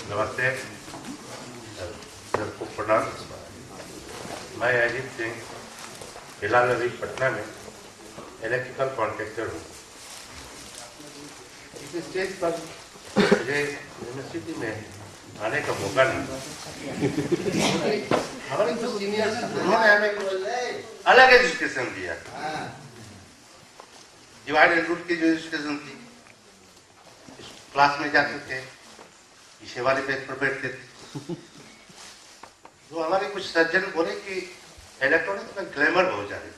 नमस्ते, सबको प्रणाम। मैं अजीत सिंह, फिलहाल अभी पटना में इलेक्ट्रिकल कॉन्ट्रैक्टर हूँ। इस स्टेज पर मुझे यूनिवर्सिटी में आने का मौका नहीं। हमारे जो सीनियर्स उन्होंने हमें अलग एजुकेशन दिया। डिवाइड एंड रूल की जो एजुकेशन थी, क्लास में जाते थे, पीछे वाले बेंच पर बैठते थे। तो हमारे कुछ सज्जन बोले कि इलेक्ट्रॉनिक्स में ग्लैमर बहुत ज्यादा।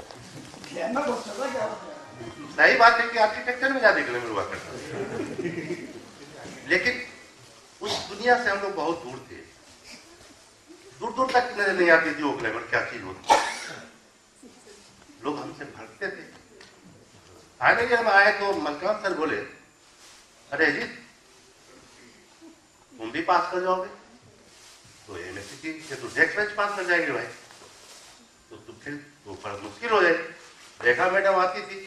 सही बात है कि आर्किटेक्चर में ज्यादा ग्लैमर हुआ करता है, लेकिन उस दुनिया से हम लोग बहुत दूर थे। दूर दूर तक नजर नहीं आती थी वो ग्लैमर क्या चीज होती। लोग हमसे भागते थे। फाइनली जब हम आए तो मलकान सर बोले, अरे अजीत तुम भी पास कर जाओगे तो एमएससी से तो डेस्क बेंच पास कर जाएंगे भाई, तो तुम फिर तो बड़ा मुश्किल हो जाएगी। रेखा मैडम आती थी,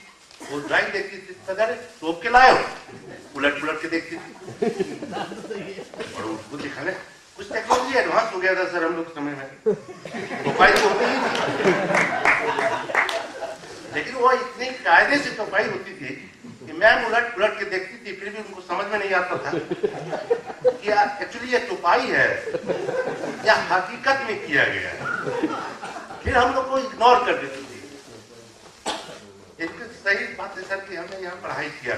वो ड्राइंग देखती थी, अरे तोप के लाए हो, उलट पुलट के देखती थी और उसको दिखाने कुछ टेक्नोलॉजी एडवांस हो गया था सर हम लोग समय में, तोपाई तो होती ही थी, लेकिन वो इतनी कायदे से तोपाई होती थी कि मैम उलट पुलट के देखती थी, फिर भी उनको समझ में नहीं आता था कि एक्चुअली ये तोपाई है या हकीकत में किया गया है। फिर हम लोग को इग्नोर कर देती थी। एक सही बात है सर कि हमने यहाँ पढ़ाई किया,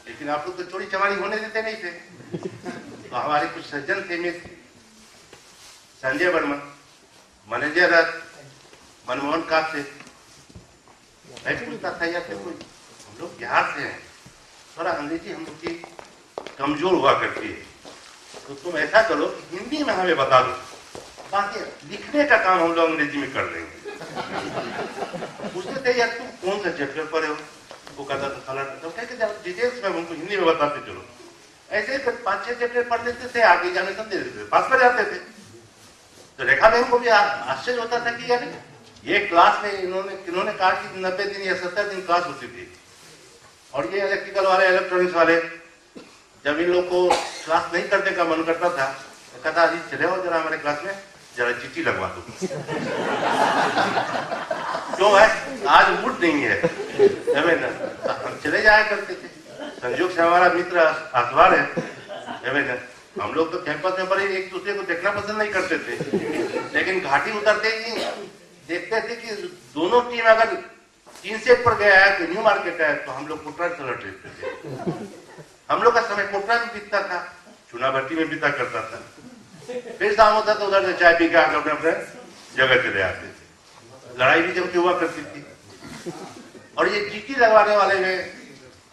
लेकिन आप लोग तो चोरी चमारी होने देते नहीं थे। तो हमारे कुछ सज्जन थे में संजय वर्मा, मैनेजर मनमोहन काप से मैं पूछता था, यार देखो हम लोग बिहार से हैं, थोड़ा अंग्रेजी हम लोग की कमजोर हुआ करती है, तो तुम ऐसा करो कि हिंदी में हमें बता दो, बाकी लिखने का काम हम लोग अंग्रेजी में कर लेंगे। पूछते थे यार तुम कौन सा चैप्टर पढ़े हो, वो कहता था फलाना, तो कहते डिटेल्स में हमको हिंदी में बताते चलो। ऐसे 5-6 चैप्टर पढ़ लेते थे, आगे एग्जामिनेशन दे देते थे, पास कर जाते थे। तो रेखा मैम को भी आश्चर्य होता था कि यार ये क्लास में इन्होंने कहा कि 90 दिन या 70 दिन क्लास होती थी, और ये इलेक्ट्रिकल वाले इलेक्ट्रॉनिक्स वाले जब इन लोग को क्लास नहीं करने का मन करता था तो कहता अजी चले हो जरा हमारे क्लास में, जरा चिट्ठी लगवा दो। क्यों है आज मूड नहीं है, हम चले जाया करते थे। संयोग से हमारा मित्र अखबार है, हम लोग तो कैंपस में पढ़े एक दूसरे को देखना पसंद नहीं करते थे, लेकिन घाटी उतरते ही देखते थे कि दोनों टीम अगर 3 सेट पर गया है तो न्यू मार्केट है, तो हम लोग कोटरा से लड़ लेते थे। हम लोग का समय कोटरा में बीतता था, चुना भट्टी में बीता करता था। फिर शाम होता तो उधर से चाय पी के आकर अपने जगह चले आते थे। लड़ाई भी जब हुआ करती थी। और ये चीटी लगवाने वाले में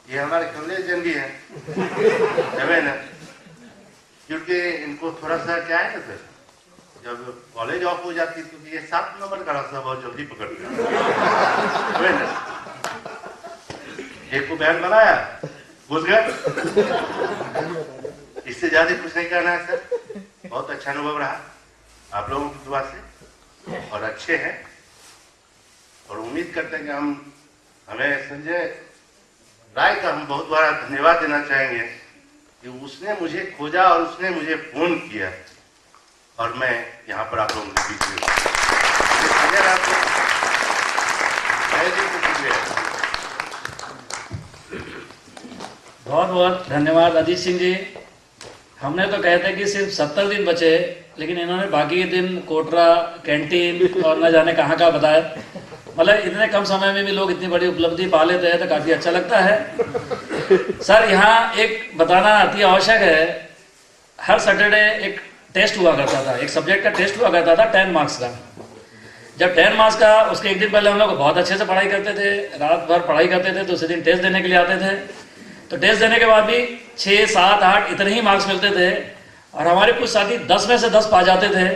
ये हमारे कमलेश जन भी हैं, ना, क्योंकि इनको थोड़ा सा क्या है ना सर, जब कॉलेज ऑफ हो जाती तो ये 7 नंबर का रास्ता बहुत जल्दी पकड़ते हैं। एक को बहन बनाया घुस गए। इससे ज्यादा कुछ नहीं करना है सर। बहुत अच्छा अनुभव रहा आप लोगों की दुआ से, और अच्छे हैं, और उम्मीद करते हैं कि हमें संजय राय का हम बहुत बड़ा धन्यवाद देना चाहेंगे कि उसने मुझे खोजा और उसने मुझे फोन किया, और मैं यहाँ पर आप लोगों के बीच में बहुत बहुत धन्यवाद अजीत सिंह जी। हमने तो कहते कि सिर्फ 70 दिन बचे, लेकिन इन्होंने बाकी दिन कोटरा, कैंटीन और न जाने कहाँ का बताया। मतलब इतने कम समय में भी लोग इतनी बड़ी उपलब्धि पा लेते हैं तो काफी अच्छा लगता है। सर यहाँ एक बताना अति आवश्यक है, हर सैटरडे एक टेस्ट हुआ करता था, एक सब्जेक्ट का टेस्ट हुआ करता था 10 मार्क्स का। जब 10 मार्क्स का, उसके एक दिन पहले हम लोग बहुत अच्छे से पढ़ाई करते थे, रात भर पढ़ाई करते थे, दूसरे दिन टेस्ट देने के लिए आते थे। तो टेस्ट देने के बाद भी 6, 7, 8 इतने ही मार्क्स मिलते थे, और हमारे कुछ साथी 10 में से 10 पा जाते थे।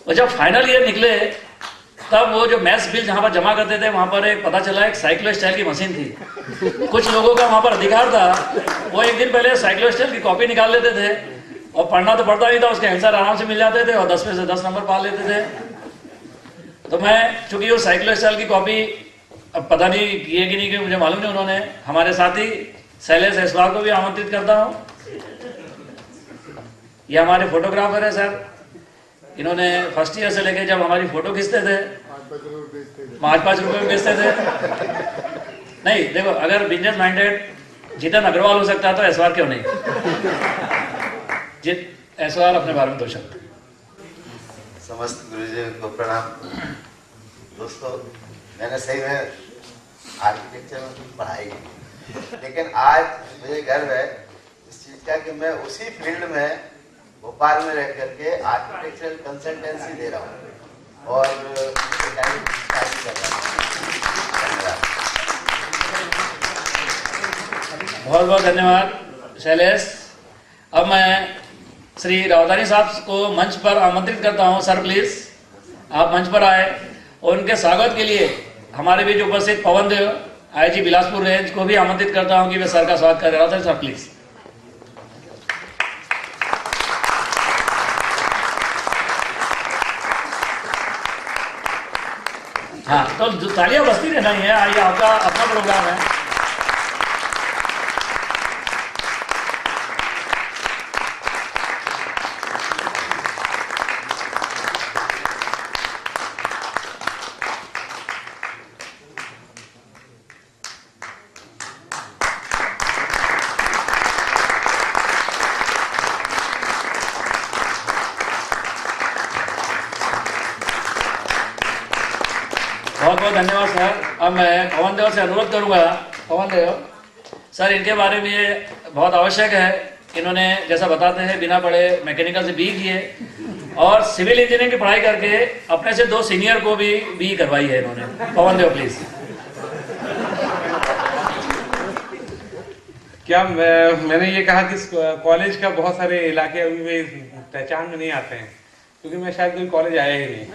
और जब फाइनल ईयर निकले तब वो जो मैथ्स बिल जहाँ पर जमा करते थे वहाँ पर एक पता चला एक साइक्लो स्टाइल की मशीन थी। कुछ लोगों का वहाँ पर अधिकार था, वो एक दिन पहले साइक्लो स्टाइल की कॉपी निकाल लेते थे, और पढ़ना तो पड़ता नहीं था, उसके आंसर आराम से मिल जाते थे, और 10 में से 10 नंबर पा लेते थे। तो मैं चूंकि वो साइक्लो स्टाइल की कॉपी अब पता नहीं किए कि नहीं कि मुझे मालूम नहीं, उन्होंने हमारे साथी शैलेश एसवाल को भी आमंत्रित करता हूँ। ये हमारे फोटोग्राफर है सर। इन्होंने फर्स्ट ईयर से लेके जब हमारी फोटो खींचते थे 5-5 रुपए में बेचते थे। नहीं देखो, अगर बिजनेस माइंडेड जितन अग्रवाल हो सकता है तो एसवार क्यों नहीं? एसवार अपने बारे में 2 शब्द। समस्त गुरुजी को प्रणाम। दोस्तों, मैंने सही में आर्किटेक्चर में पढ़ाई की, लेकिन आज मुझे गर्व है इस चीज का कि मैं उसी फील्ड में भोपाल में रह करके आर्किटेक्चरल कंसल्टेंसी दे रहा हूँ और कर रहा हूँ। बहुत बहुत धन्यवाद शैलेश। अब मैं श्री रावतानी साहब को मंच पर आमंत्रित करता हूं। सर प्लीज आप मंच पर आए और उनके स्वागत के लिए हमारे बीच उपस्थित पवन देव आईजी बिलासपुर रेंज को भी आमंत्रित करता हूं कि वे सर का स्वागत कर रहा था। Sir please. हाँ, तो तालियां बजती रहना ही है। आइए, आपका अपना प्रोग्राम है। बहुत बहुत धन्यवाद सर। अब मैं पवन देव से अनुरोध करूंगा। पवन देव सर, इनके बारे में ये बहुत आवश्यक है। इन्होंने जैसा बताते हैं बिना पढ़े मैकेनिकल से बी किए और सिविल इंजीनियरिंग की पढ़ाई करके अपने से 2 सीनियर को भी बी करवाई है इन्होंने। पवन देव प्लीज। क्या मैंने ये कहा कि कॉलेज का बहुत सारे इलाके अभी भी पहचान में नहीं आते हैं, क्योंकि मैं शायद कोई कॉलेज आया ही नहीं।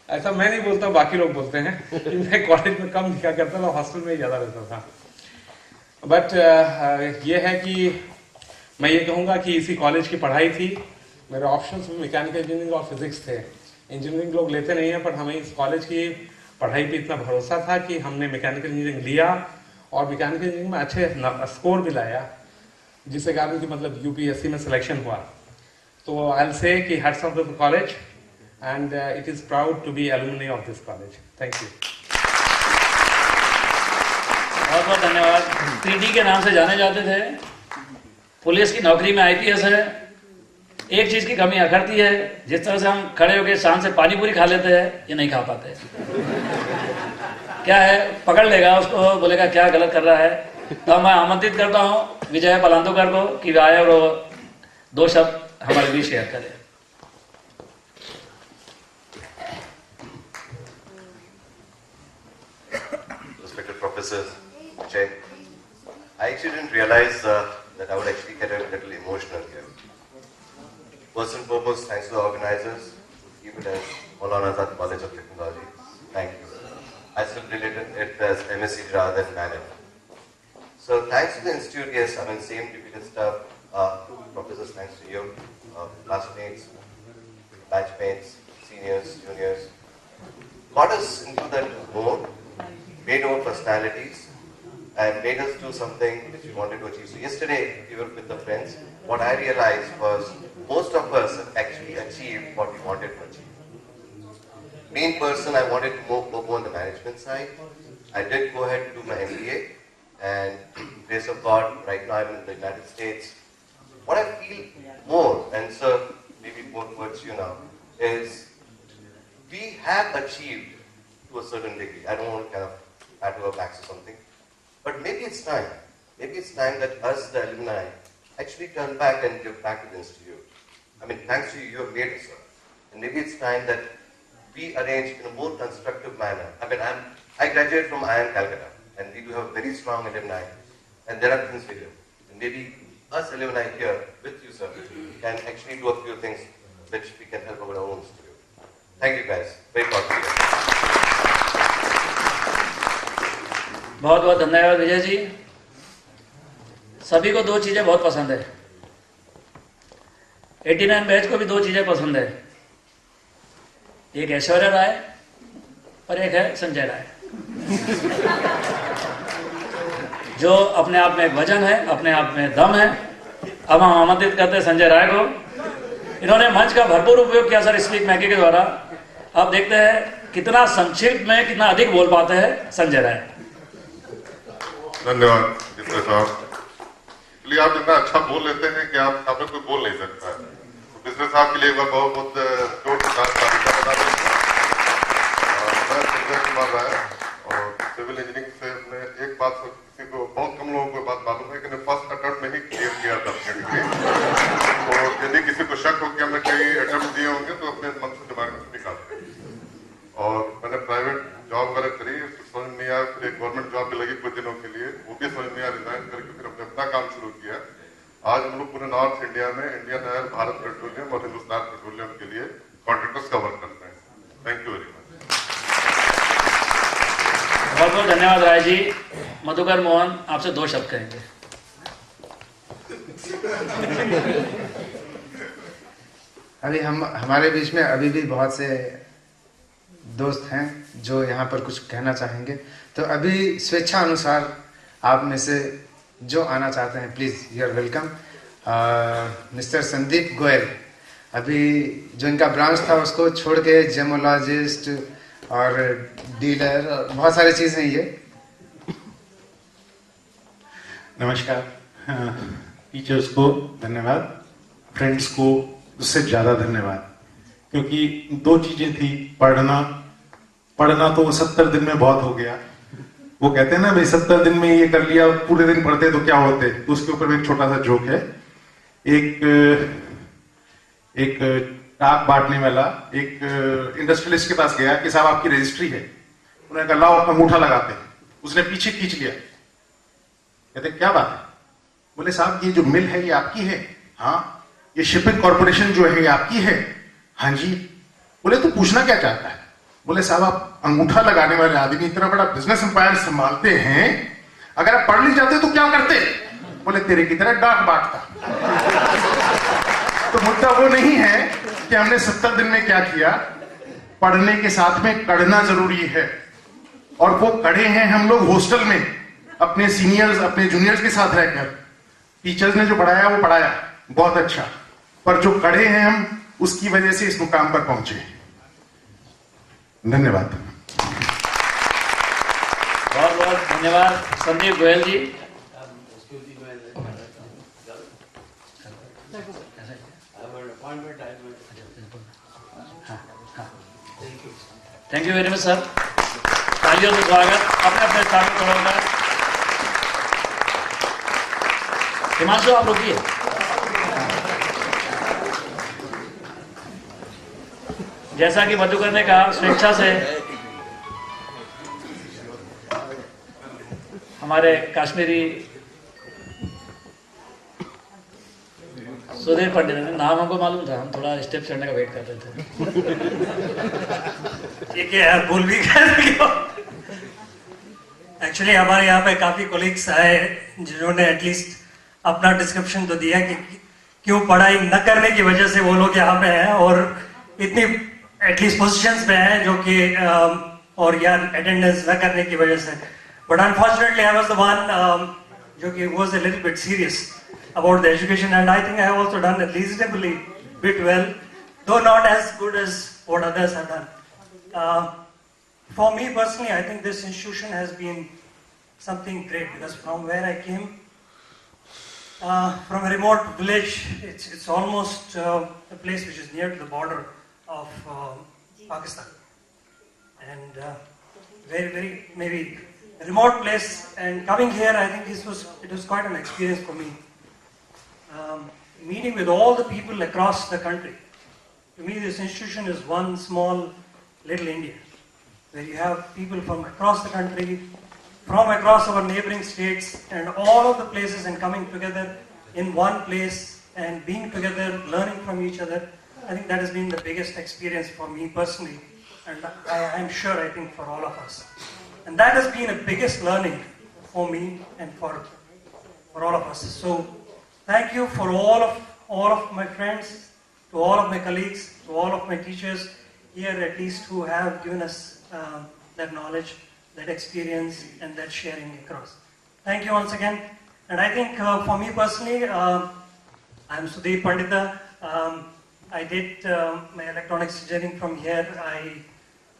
ऐसा मैं नहीं बोलता, बाकी लोग बोलते हैं कि मैं कॉलेज में कम लिखा करता था, हॉस्टल में ही ज्यादा रहता था। बट ये है कि मैं ये कहूँगा कि इसी कॉलेज की पढ़ाई थी। मेरे ऑप्शंस में मैकेनिकल इंजीनियरिंग और फिजिक्स थे। इंजीनियरिंग लोग लेते नहीं हैं, बट हमें इस कॉलेज की पढ़ाई पे इतना भरोसा था कि हमने मैकेनिकल इंजीनियरिंग लिया और मैकेनिकल इंजीनियरिंग में अच्छे स्कोर भी लाया, जिससे कारण कि मतलब यूपीएससी में सिलेक्शन हुआ। तो आई विल से कि hats off the college and it is proud to be alumni of this college. Thank you. बहुत बहुत धन्यवाद। पीटी के नाम से जाने जाते थे। पुलिस की नौकरी में आईपीएस है। एक चीज की कमी अखरती है, जिस तरह से हम खड़े होकर शान से पानी पूरी खा लेते हैं, ये नहीं खा पाते। क्या है, पकड़ लेगा उसको, बोलेगा क्या गलत कर रहा है। तो मैं आमंत्रित करता हूँ विजय पलांदोकर को कि आए और 2 शब्द हमारे बीच शेयर करें। Professors, I actually didn't realize that I would actually get a little emotional here. First and foremost, thanks to the organizers. Keep it as Maulana Azad College of Technology. Thank you. I still related it as MSc rather than MANIF. So thanks to the institute, yes, I mean same typical stuff. Professors, thanks to you, classmates, batchmates, seniors, juniors. Got us into that mode. Made our personalities and made us do something which we wanted to achieve. So yesterday we were with the friends. What I realized was most of us have actually achieved what we wanted to achieve. Me in person, I wanted to go more on the management side. I did go ahead to do my MBA, and grace of God, right now I'm in the United States. What I feel more, and sir, maybe more towards you now, is we have achieved to a certain degree. I don't want to kind of pat our backs or something. But maybe it's time. Maybe it's time that us, the alumni, actually turn back and give back to the institute. I mean, thanks to you, you have made it, sir. And maybe it's time that we arrange in a more constructive manner. I mean, I graduated from IIM Calcutta, and we do have very strong alumni, and there are things we do. And maybe us alumni here, with you, sir, can actually do a few things which we can help our own institute. Thank you, guys. Very proud of you. बहुत बहुत धन्यवाद विजय जी। सभी को 2 चीजें बहुत पसंद है। 89 batch को भी 2 चीजें पसंद है। एक ऐश्वर्या राय और एक है संजय राय, जो अपने आप में एक वजन है, अपने आप में दम है अब हम आमंत्रित करते हैं संजय राय को। इन्होंने मंच का भरपूर उपयोग किया सर स्पीक मैके के द्वारा। अब देखते हैं कितना संक्षिप्त में कितना अधिक बोल पाते हैं संजय राय। धन्यवाद मिस्टर साहब। इसलिए आप इतना अच्छा बोल लेते हैं कि आप सामने कोई बोल नहीं सकता है। तो मिस्टर साहब के लिए एक बार बहुत बहुत जोरदार तालियां बजा दें। मैं संजय कुमार राय और सिविल इंजीनियरिंग से हमने एक बात किसी को बहुत कम लोगों को बात मालूम है कि मैं फर्स्ट अटेम्प्ट में ही क्लियर किया था अपने डिग्री। तो यदि किसी को शक हो कि हमने कई अटेम्प्ट दिए होंगे तो अपने मन से दिमाग में निकालते हैं। और मैंने प्राइवेट जॉब वगैरह करी, समझ नहीं आया, फिर एक गवर्नमेंट जॉब पे लगी कुछ दिनों के लिए, वो भी समझ नहीं आया, रिजाइन करके फिर हमने अपना काम शुरू किया। आज हम लोग पूरे नॉर्थ इंडिया में इंडियन ऑयल, भारत पेट्रोलियम और हिंदुस्तान पेट्रोलियम के लिए कॉन्ट्रैक्टर्स का वर्क करते हैं। Thank you very much. बहुत बहुत धन्यवाद राय जी। मधुकर मोहन आपसे 2 शब्द कहेंगे। अभी हमारे बीच में अभी भी बहुत से दोस्त हैं जो यहाँ पर कुछ कहना चाहेंगे, तो अभी स्वेच्छा अनुसार आप में से जो आना चाहते हैं please you are welcome. Mister Sandeep Goyal, अभी जो इनका ब्रांच था उसको छोड़ के जेमोलॉजिस्ट और डीलर और बहुत सारी चीज़ हैं ये। नमस्कार। टीचर्स को धन्यवाद, फ्रेंड्स को उससे ज़्यादा धन्यवाद, क्योंकि 2 चीज़ें थी। पढ़ना तो 70 दिन में बहुत हो गया। वो कहते हैं ना भाई 70 दिन में ये कर लिया, पूरे दिन पढ़ते तो क्या होते। तो उसके ऊपर एक छोटा सा जोक है। एक डाक बांटने वाला एक इंडस्ट्रियलिस्ट के पास गया कि साहब आपकी रजिस्ट्री है। उन्होंने कहा लाओ अंगूठा लगाते। उसने पीछे खींच लिया। कहते क्या बात है? बोले साहब ये जो मिल है ये आपकी है? हाँ। ये शिपिंग कॉर्पोरेशन जो है ये आपकी है? हाँ जी। बोले तो पूछना क्या चाहता है? बोले साहब आप अंगूठा लगाने वाले आदमी इतना बड़ा बिजनेस एम्पायर संभालते हैं, अगर आप पढ़ नहीं जाते तो क्या करते? बोले तेरे की तरह डाक बांटता। तो मुद्दा वो नहीं है कि हमने 70 दिन में क्या किया। पढ़ने के साथ में कढ़ना जरूरी है, और वो कढ़े हैं हम लोग हॉस्टल में अपने सीनियर्स अपने जूनियर्स के साथ रहकर। टीचर्स ने जो पढ़ाया वो पढ़ाया बहुत अच्छा, पर जो कढ़े हैं हम उसकी वजह से इस मुकाम पर पहुंचे। धन्यवाद। बहुत बहुत धन्यवाद Sandeep Goyal ji. Thank you very much sir. तालियों से स्वागत। अपने अपने स्थान पर खड़े होकर। हिमांशु आप रुकिए। जैसा कि मधुकर ने कहा, स्वेच्छा से हमारे कश्मीरी सुधीर पंडित ने, नाम हमको मालूम था, हम थोड़ा स्टेप चढ़ने का वेट कर रहे थे। ठीक है यार, भूल भी गए। एक्चुअली हमारे यहाँ पे काफी कोलिग्स आए जिन्होंने एटलीस्ट अपना डिस्क्रिप्शन तो दिया कि क्यों पढ़ाई न करने की वजह से वो लोग यहाँ पे हैं और इतनी एटलीस्ट पोजीशंस पे हैं जो कि और यार अटेंडेंस न करने की वजह से। But unfortunately I was the one जो कि was a little bit serious about the education, and I think I have also done a reasonably bit well, though not as good as what others have done. For me personally, I think this institution has been something great, because from where I came, from a remote village, it's almost a place which is near to the border of Pakistan, and very, very maybe a remote place. And coming here, I think it was quite an experience for me. Meeting with all the people across the country. To me, this institution is one small little India, where you have people from across the country, from across our neighboring states, and all of the places, and coming together in one place and being together, learning from each other. I think that has been the biggest experience for me personally, and I'm sure I think for all of us. And that has been the biggest learning for me and for all of us. So thank you for all of my friends, to all of my colleagues, to all of my teachers here at least, who have given us that knowledge, that experience, and that sharing across. Thank you once again. And I think for me personally, I'm Sudhir Pandita. I did my electronics engineering from here. I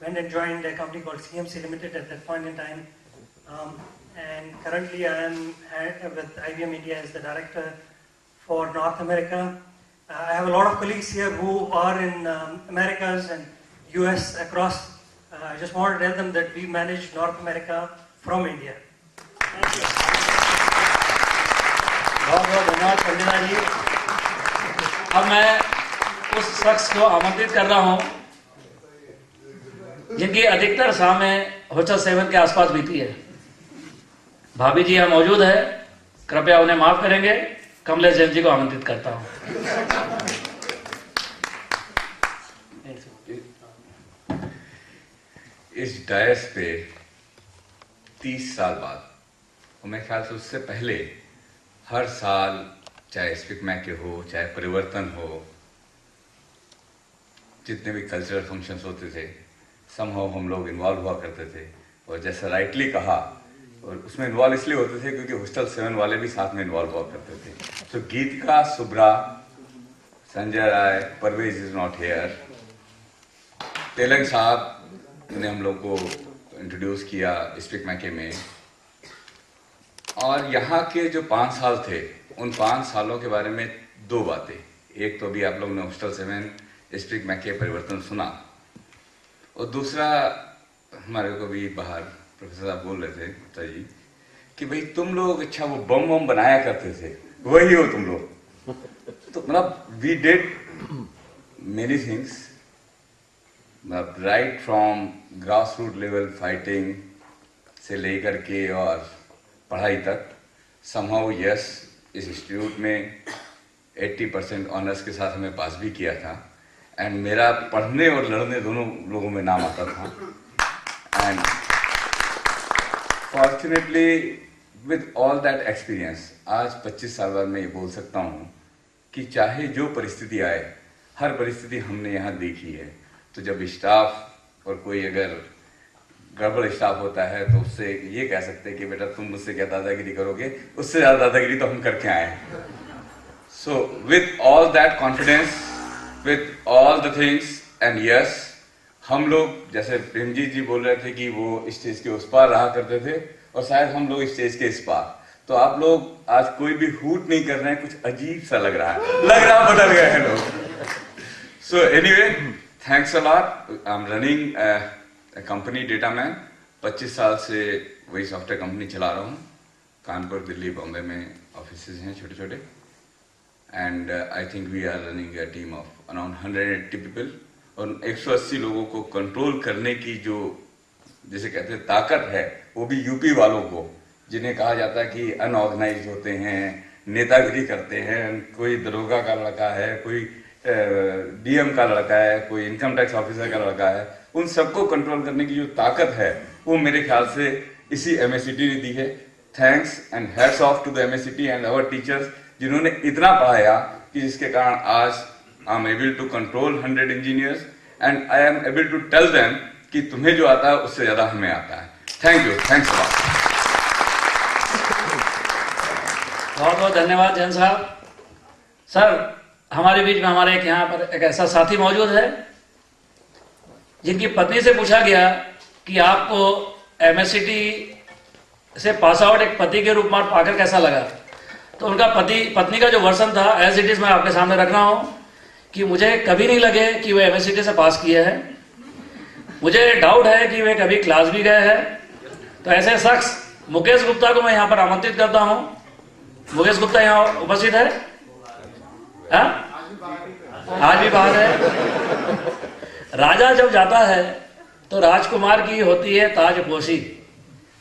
went and joined a company called CMC Limited at that point in time. And currently I am with IBM India as the director for North America. I have a lot of colleagues here who are in Americas and US across. I just want to tell them that we manage North America from India. Thank you. बहुत बहुत धन्यवाद पंडिता जी। अब मैं उस शख्स को आमंत्रित कर रहा हूं जिनकी अधिकतर समय होटल 7 के आसपास बीती है। भाभी जी यहाँ मौजूद है, कृपया उन्हें माफ करेंगे। कमलेश जैन जी को आमंत्रित करता हूं। इस डायस पे 30 साल बाद, और मेरे ख्याल से उससे पहले हर साल, चाहे स्पीक मैके हो, चाहे परिवर्तन हो, जितने भी कल्चरल फंक्शंस होते थे, समहाउ हम लोग इन्वॉल्व हुआ करते थे। और जैसा राइटली कहा, और उसमें इन्वॉल्व इसलिए होते थे क्योंकि हॉस्टल 7 वाले भी साथ में इन्वॉल्व हुआ करते थे। तो Geetika, Subra, Sanjay Rai, Parvez is not here, Telang साहब ने हम लोग को इंट्रोड्यूस किया स्पीक मैके में। और यहाँ के जो 5 साल थे, उन 5 सालों के बारे में 2 बातें। एक तो अभी आप लोग ने हॉस्टल 7 स्पीक मैके परिवर्तन सुना, और दूसरा हमारे को भी बाहर प्रोफेसर साहब बोल रहे थे गुप्ता जी कि भाई तुम लोग अच्छा वो बम बम बनाया करते थे, वही हो तुम लोग। तो मतलब we did many things, right from grass root level fighting से लेकर के और पढ़ाई तक। समहाउ यस, इस इंस्टीट्यूट में 80% ऑनर्स के साथ हमें पास भी किया था, एंड मेरा पढ़ने और लड़ने दोनों लोगों में नाम आता था। And fortunately with all that experience, आज 25 साल बाद मैं ये बोल सकता हूँ कि चाहे जो परिस्थिति आए, हर परिस्थिति हमने यहाँ देखी है। तो जब स्टाफ और कोई अगर गड़बड़ स्टाफ होता है तो उससे ये कह सकते हैं कि बेटा तुम मुझसे क्या दादागिरी करोगे, उससे ज़्यादा दादागिरी तो हम करके आए हैं। So with all that confidence, with all the things, and yes, हम लोग जैसे प्रेमजीत जी बोल रहे थे कि वो स्टेज के उस पार रहा करते थे, और शायद हम लोग स्टेज के इस पार। तो आप लोग आज कोई भी हूट नहीं कर रहे हैं, कुछ अजीब सा लग रहा है, बदल गए हैं लोग। So anyway, thanks a lot. I am running company Dataman, 25 साल से वही सॉफ्टवेयर कंपनी चला रहा हूँ। कानपुर, दिल्ली, बॉम्बे में ऑफिसेज हैं छोटे छोटे, and I think we are running a team of around 180 people. और 180 लोगों को कंट्रोल करने की जो जैसे कहते हैं ताकत है, वो भी यूपी वालों को, जिन्हें कहा जाता है कि अनऑर्गेनाइज होते हैं, नेतागिरी करते हैं। कोई दरोगा का लड़का है, कोई डीएम का लड़का है, कोई इनकम टैक्स ऑफिसर का लड़का है, उन सबको कंट्रोल करने की जो ताकत है वो मेरे ख्याल से इसी एमएससीटी ने दी है। Thanks and hats off to the MSCT and our teachers, जिन्होंने इतना पढ़ाया कि जिसके कारण आज I am able to control 100 engineers, and I am able to tell them कि तुम्हें जो आता है उससे ज्यादा हमें आता है। Thank you, thanks a lot. बहुत बहुत धन्यवाद जैन साहब। सर, हमारे बीच में हमारे यहाँ पर एक ऐसा साथी मौजूद है जिनकी पत्नी से पूछा गया कि आपको एमएससीटी से पास आउट एक पति के रूप में पाकर कैसा लगा, तो उनका पत्नी का जो वर्सन था एज इट इज मैं आपके सामने रख रहा हूँ कि मुझे कभी नहीं लगे कि वे एमएससीटी से पास किए हैं। मुझे डाउट है कि वे कभी क्लास भी गए हैं। तो ऐसे शख्स मुकेश गुप्ता को मैं यहाँ पर आमंत्रित करता हूँ। मुकेश गुप्ता यहाँ उपस्थित है? आज भी बाहर है। राजा जब जाता है तो राजकुमार की होती है ताजपोशी।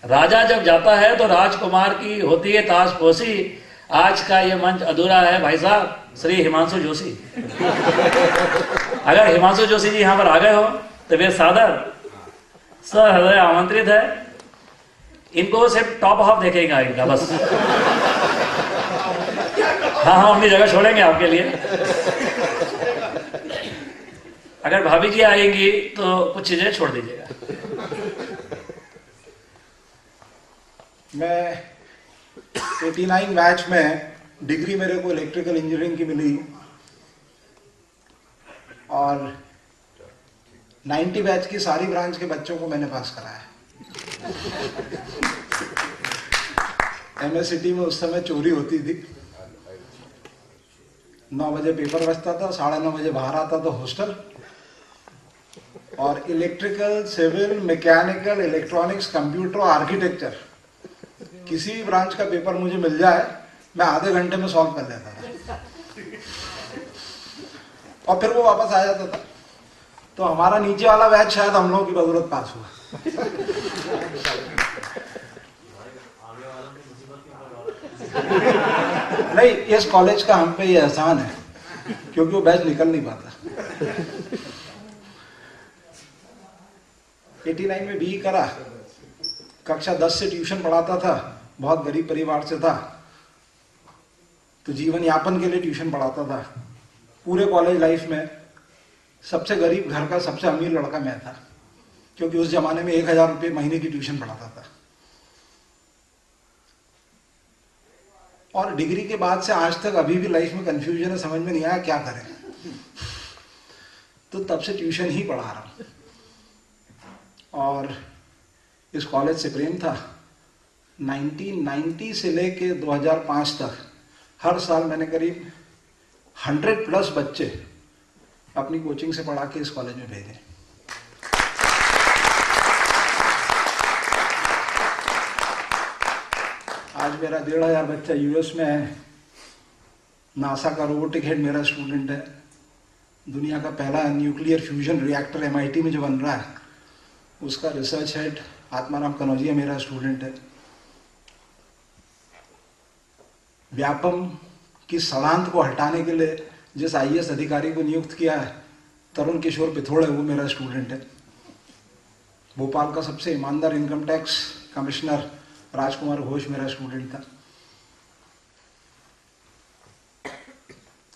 राजा जब जाता है तो राजकुमार की होती है ताजपोशी। आज का ये मंच अधूरा है भाई साहब, श्री हिमांशु जोशी। अगर हिमांशु जोशी जी यहाँ पर आ गए हो तो वे सादर सर हृदय आमंत्रित है। इनको सिर्फ टॉप हाफ देखेगा इनका बस। हाँ, हम अपनी जगह छोड़ेंगे आपके लिए। अगर भाभी जी आएंगी तो कुछ चीजें छोड़ दीजिएगा। मैं 89 बैच में डिग्री मेरे को इलेक्ट्रिकल इंजीनियरिंग की मिली और 90 बैच की सारी ब्रांच के बच्चों को मैंने पास कराया। एमएससीटी में उस समय चोरी होती थी, 9 बजे पेपर बचता था, 9:30 बजे बाहर आता था हॉस्टल, और electrical, civil, mechanical, electronics, computer, architecture किसी भी ब्रांच का पेपर मुझे मिल जाए मैं आधे घंटे में सॉल्व कर लेता था और फिर वो वापस आ जाता था। तो हमारा नीचे वाला बैच शायद हम लोगों की बदौलत पास हुआ। नहीं, इस कॉलेज का हम पे ये एहसान है क्योंकि वो बैच निकल नहीं पाता। 89 में BE करा, कक्षा 10 से ट्यूशन पढ़ाता था, बहुत गरीब परिवार से था तो जीवन यापन के लिए ट्यूशन पढ़ाता था। पूरे कॉलेज लाइफ में सबसे गरीब घर का सबसे अमीर लड़का मैं था क्योंकि उस जमाने में 1000 रुपये महीने की ट्यूशन पढ़ाता था। और डिग्री के बाद से आज तक अभी भी लाइफ में कंफ्यूजन है, समझ में नहीं आया क्या करें, तो तब से ट्यूशन ही पढ़ा रहा हूं। और इस कॉलेज से प्रेम था। 1990 से लेके 2005 तक हर साल मैंने करीब 100+ बच्चे अपनी कोचिंग से पढ़ा के इस कॉलेज में भेजे। आज मेरा 1500 बच्चा यूएस में है, नासा का रोबोटिक हेड मेरा स्टूडेंट है, दुनिया का पहला न्यूक्लियर फ्यूजन रिएक्टर MIT में जो बन रहा है उसका रिसर्च हेड आत्माराम कनौजिया मेरा स्टूडेंट है। व्यापम की सड़ांत को हटाने के लिए जिस IAS अधिकारी को नियुक्त किया है तरुण किशोर पिथोड़े, वो मेरा स्टूडेंट है। भोपाल का सबसे ईमानदार इनकम टैक्स कमिश्नर राजकुमार घोष मेरा स्टूडेंट था।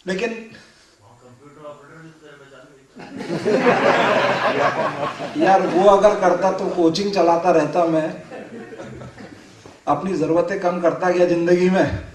लेकिन यार वो अगर करता तो कोचिंग चलाता रहता मैं, अपनी जरूरतें कम करता गया जिंदगी में,